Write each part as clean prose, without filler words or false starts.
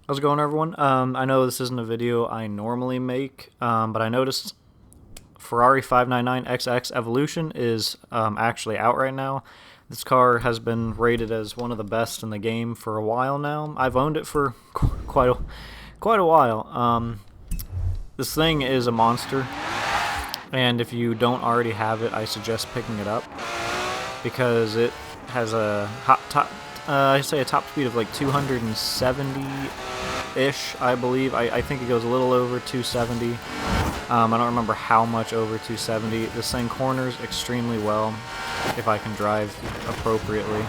How's it going, everyone? I know this isn't a video I normally make, but I noticed Ferrari 599XX Evolution is actually out right now. This car has been rated as one of the best in the game for a while now. I've owned it for quite a while. This thing is a monster, and if you don't already have it, I suggest picking it up because it has a I say a top speed of like 270-ish, I believe. I think it goes a little over 270. I don't remember how much over 270. This thing corners extremely well if I can drive appropriately.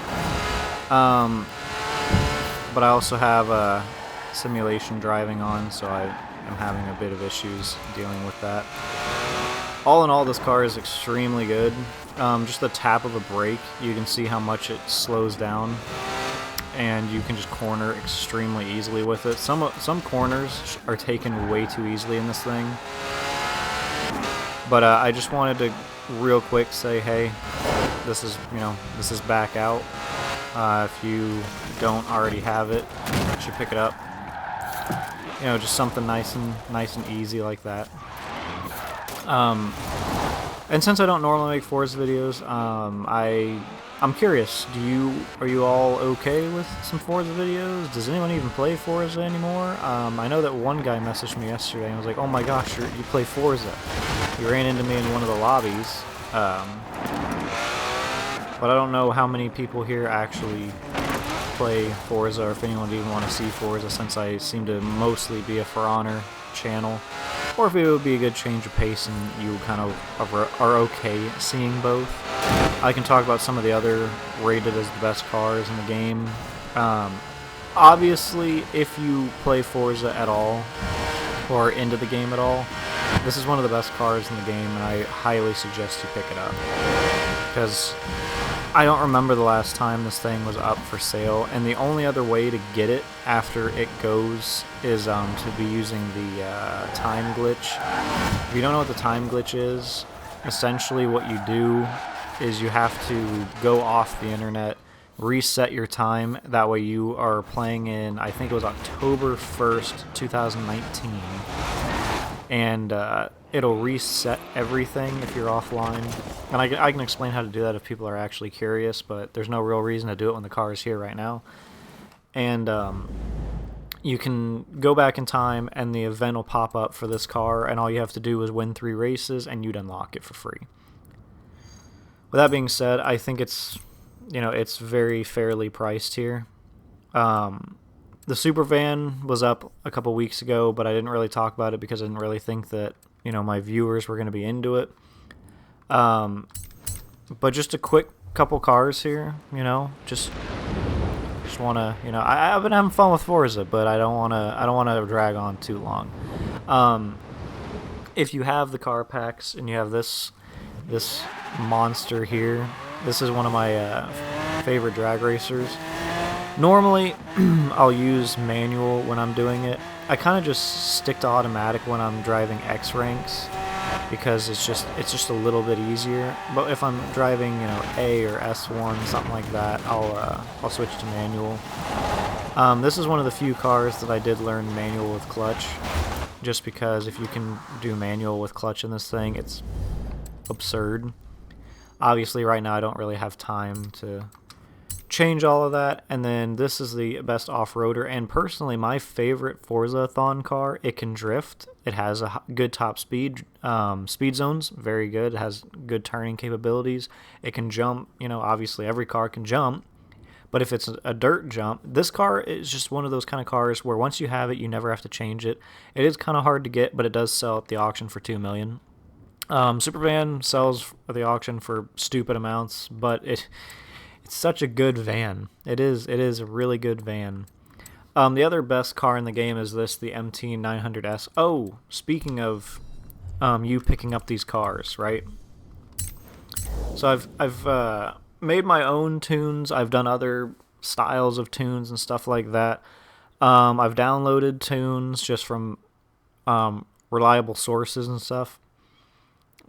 But I also have simulation driving on, so I am having a bit of issues dealing with that. All in all, this car is extremely good. Just the tap of a brake, you can see how much it slows down, and you can just corner extremely easily with it. Some corners are taken way too easily in this thing. But I just wanted to real quick say, hey, this is back out. If you don't already have it, you should pick it up. Just something nice and easy like that. And since I don't normally make Forza videos, I'm curious. Are you all okay with some Forza videos? Does anyone even play Forza anymore? I know that one guy messaged me yesterday and was like, "Oh my gosh, you play Forza." He ran into me in one of the lobbies. But I don't know how many people here actually play Forza, or if anyone would even want to see Forza, since I seem to mostly be a For Honor channel. Or if it would be a good change of pace and you kind of are okay seeing both. I can talk about some of the other rated as the best cars in the game. Obviously, if you play Forza at all, or into the game at all, this is one of the best cars in the game, and I highly suggest you pick it up. Because I don't remember the last time this thing was up for sale, and the only other way to get it after it goes is to be using the time glitch. If you don't know what the time glitch is, essentially what you do is you have to go off the internet, reset your time. That way you are playing in, I think it was October 1st, 2019. And it'll reset everything if you're offline. And I can explain how to do that if people are actually curious, but there's no real reason to do it when the car is here right now. And you can go back in time, and the event will pop up for this car, and all you have to do is win 3 races, and you'd unlock it for free. With that being said, I think it's very fairly priced here. The super van was up a couple weeks ago, but I didn't really talk about it because I didn't really think that my viewers were going to be into it. But just a quick couple cars here, just want to, I've been having fun with Forza, but I don't want to drag on too long. If you have the car packs and you have this monster here, this is one of my favorite drag racers. Normally, I'll use manual when I'm doing it. I kind of just stick to automatic when I'm driving X ranks because it's just a little bit easier. But if I'm driving, A or S1, something like that, I'll switch to manual. This is one of the few cars that I did learn manual with clutch, just because if you can do manual with clutch in this thing, it's absurd. Obviously, right now I don't really have time to change all of that. And then this is the best off-roader, and personally my favorite Forza-thon car. It can drift, it has a good top speed, speed zones, very good, it has good turning capabilities, it can jump. Obviously every car can jump, but if it's a dirt jump, this car is just one of those kind of cars where once you have it, you never have to change it. It is kind of hard to get, but it does sell at the auction for $2 million. Supervan sells at the auction for stupid amounts, but it's such a good van. It is a really good van. The other best car in the game is the MT900S. Oh, speaking of you picking up these cars, right? So I've made my own tunes. I've done other styles of tunes and stuff like that. I've downloaded tunes just from reliable sources and stuff.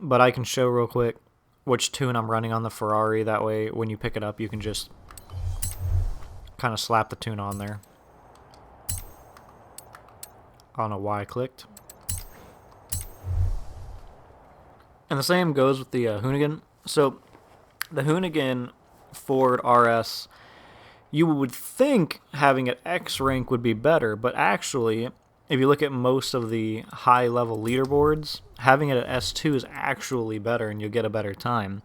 But I can show real quick which tune I'm running on the Ferrari. That way, when you pick it up, you can just kind of slap the tune on there. I don't know why I clicked. And the same goes with the Hoonigan. So the Hoonigan Ford RS, you would think having it X rank would be better, but actually, if you look at most of the high-level leaderboards, having it at S2 is actually better, and you'll get a better time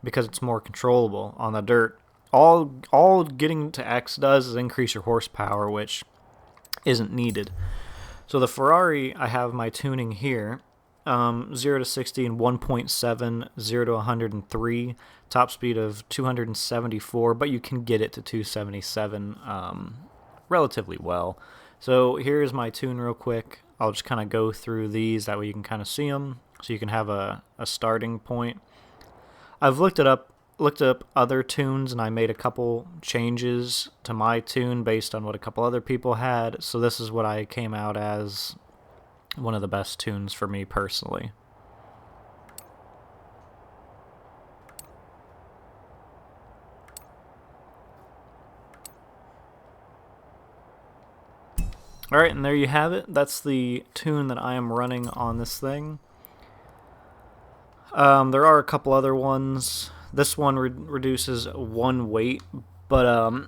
because it's more controllable on the dirt. All getting to X does is increase your horsepower, which isn't needed. So the Ferrari, I have my tuning here. 0 to 60 in 1.7, 0 to 103, top speed of 274, but you can get it to 277 relatively well. So here's my tune real quick. I'll just kind of go through these, that way you can kind of see them, so you can have a starting point. I've looked up other tunes, and I made a couple changes to my tune based on what a couple other people had, so this is what I came out as one of the best tunes for me personally. Alright, and there you have it. That's the tune that I am running on this thing. There are a couple other ones. This one reduces one weight, but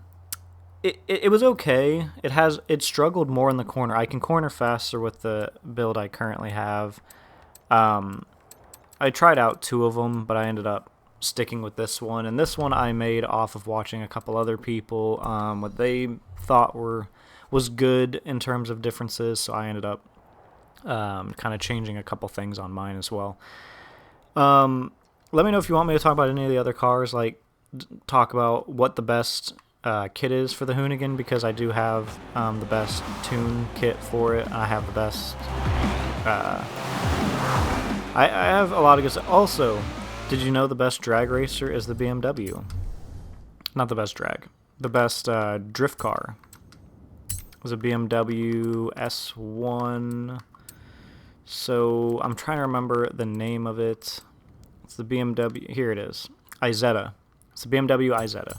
it was okay. It struggled more in the corner. I can corner faster with the build I currently have. I tried out 2 of them, but I ended up sticking with this one. And this one I made off of watching a couple other people, what they thought was good in terms of differences. So I ended up kind of changing a couple things on mine as well. Let me know if you want me to talk about any of the other cars, like talk about what the best kit is for the Hoonigan, because I do have the best tune kit for it. I have the best I have a lot of good stuff. Also, did you know the best drag racer is the BMW? Not the best drag. The best drift car was a BMW S1. So I'm trying to remember the name of it. It's the BMW. Here it is. Izetta. It's the BMW Izetta.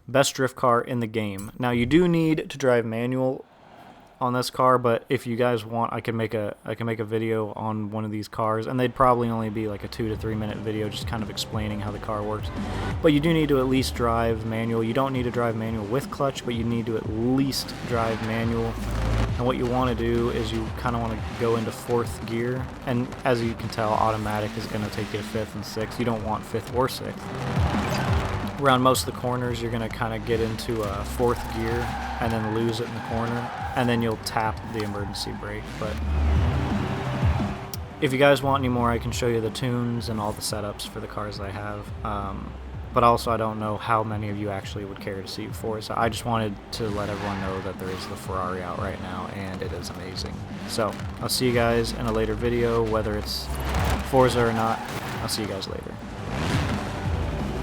Best drift car in the game. Now you do need to drive manual on this car, but if you guys want, I can make a video on one of these cars, and they'd probably only be like a 2 to 3 minute video, just kind of explaining how the car works. But you do need to at least drive manual. You don't need to drive manual with clutch, but you need to at least drive manual. And what you want to do is you kind of want to go into 4th gear, and as you can tell, automatic is going to take you to 5th and 6th. You don't want 5th or 6th. Around most of the corners, you're going to kind of get into 4th gear and then lose it in the corner, and then you'll tap the emergency brake. But if you guys want any more, I can show you the tunes and all the setups for the cars I have. But also, I don't know how many of you actually would care to see before, so I just wanted to let everyone know that there is the Ferrari out right now, and it is amazing. So I'll see you guys in a later video, whether it's Forza or not. I'll see you guys later.